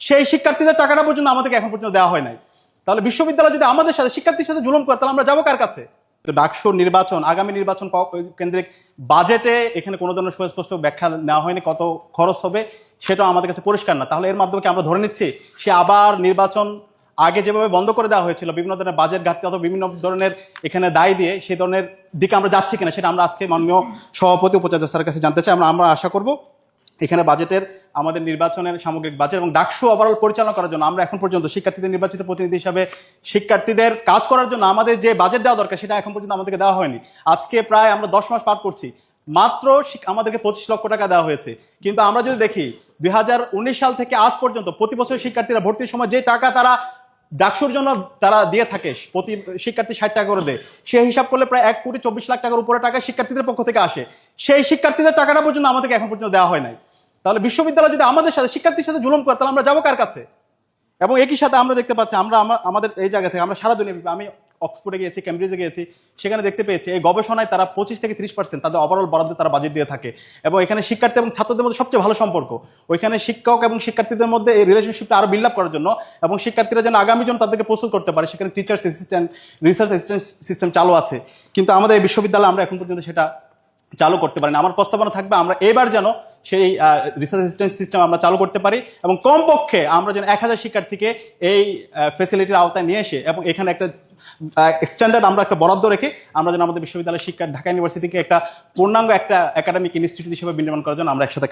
সেই শিক্ষার্থীদের টাকাটা পর্যন্ত আমাদেরকে এখন পর্যন্ত দেওয়া হয় নাই। তাহলে বিশ্ববিদ্যালয় যদি আমাদের সাথে শিক্ষার্থীর সাথে জুলুম করে তাহলে আমরা যাবো কার কাছে? তো ডাকসুর নির্বাচন, আগামী নির্বাচন কেন্দ্রিক বাজেটে এখানে কোনো ধরনের সুস্পষ্ট ব্যাখ্যা নেওয়া হয়নি, কত খরচ হবে সেটাও আমাদের কাছে পরিষ্কার না। তাহলে এর মাধ্যমে কি আমরা ধরে নিচ্ছি সে আবার নির্বাচন আগে যেভাবে বন্ধ করে দেওয়া হয়েছিল বিভিন্ন ধরনের বাজেট ঘাটতি অথবা বিভিন্ন ধরনের এখানে দায় দিয়ে সেই ধরনের দিকে আমরা যাচ্ছি কিনা, সেটা আমরা আজকে মাননীয় সভাপতি উপাচার্য স্যারের কাছে জানতে চাই। আমরা আশা করব এখানে বাজেটের আমাদের নির্বাচনের সামগ্রিক বাজেট এবং ডাকসু ওভারঅল পরিচালনা করার জন্য আমরা এখন পর্যন্ত শিক্ষার্থীদের নির্বাচিত প্রতিনিধি হিসাবে শিক্ষার্থীদের কাজ করার জন্য আমাদের যে বাজেট দেওয়া দরকার সেটা এখন পর্যন্ত আমাদেরকে দেওয়া হয়নি। আজকে প্রায় আমরা 10 মাস পার করছি, মাত্র আমাদেরকে 25 লক্ষ টাকা দেওয়া হয়েছে। কিন্তু আমরা যদি দেখি 2019 সাল থেকে আজ পর্যন্ত প্রতি বছর শিক্ষার্থীরা ভর্তির সময় যে টাকা তারা ডাকসুর জন্য তারা দিয়ে থাকে, প্রতি শিক্ষার্থী 60 টাকা করে দেয়, সেই হিসাব করলে প্রায় 1,24,00,000 টাকার উপরে টাকা শিক্ষার্থীদের পক্ষ থেকে আসে। সেই শিক্ষার্থীদের টাকাটা পর্যন্ত আমাদেরকে এখন পর্যন্ত দেওয়া হয় নাই। তাহলে বিশ্ববিদ্যালয় যদি আমাদের সাথে শিক্ষার্থীর সাথে জুলুম করে তাহলে আমরা যাবো কার কাছে? এবং একই সাথে আমরা দেখতে পাচ্ছি আমাদের এই জায়গা থেকে আমরা সারা দুনিয়া, আমি অক্সফোর্ডে গিয়েছি, ক্যামব্রিজে গিয়েছি, সেখানে দেখতে পেয়েছি এই গবেষণায় তারা 25 থেকে 30% তাদের ওভারঅল বরাদ্দে তারা বাজেট দিয়ে থাকে। এবং এখানে শিক্ষার্থী এবং ছাত্রদের মধ্যে সবচেয়ে ভালো সম্পর্ক। ওইখানে শিক্ষক এবং শিক্ষার্থীদের মধ্যে এই রিলেশনশিপটা আরো বিল্ড আপ করার জন্য এবং শিক্ষার্থীরা যেন আগামী জন তাদেরকে প্রস্তুত করতে পারে, সেখানে teachers assistant, research assistant system চালু আছে। কিন্তু আমাদের এই বিশ্ববিদ্যালয়ে আমরা এখন পর্যন্ত সেটা চালু করতে পারি না। আমার প্রস্তাবনা থাকবে আমরা এবার যেন সেই রিসার্চ অ্যাসিস্ট্যান্ট সিস্টেম আমরা চালু করতে পারি এবং কমপক্ষে আমরা যেন 1000 শিক্ষার্থীকে এই ফ্যাসিলিটির আওতায় নিয়ে এসে এবং এখানে একটা স্ট্যান্ডার্ড আমরা একটা বরাদ্দ রেখে আমরা যেন আমাদের বিশ্ববিদ্যালয়ের শিক্ষা ঢাকা ইউনিভার্সিটিকে একটা পূর্ণাঙ্গ একটা একাডেমিক ইনস্টিটিউট হিসেবে বিনির্মাণ করার জন্য আমরা একসাথে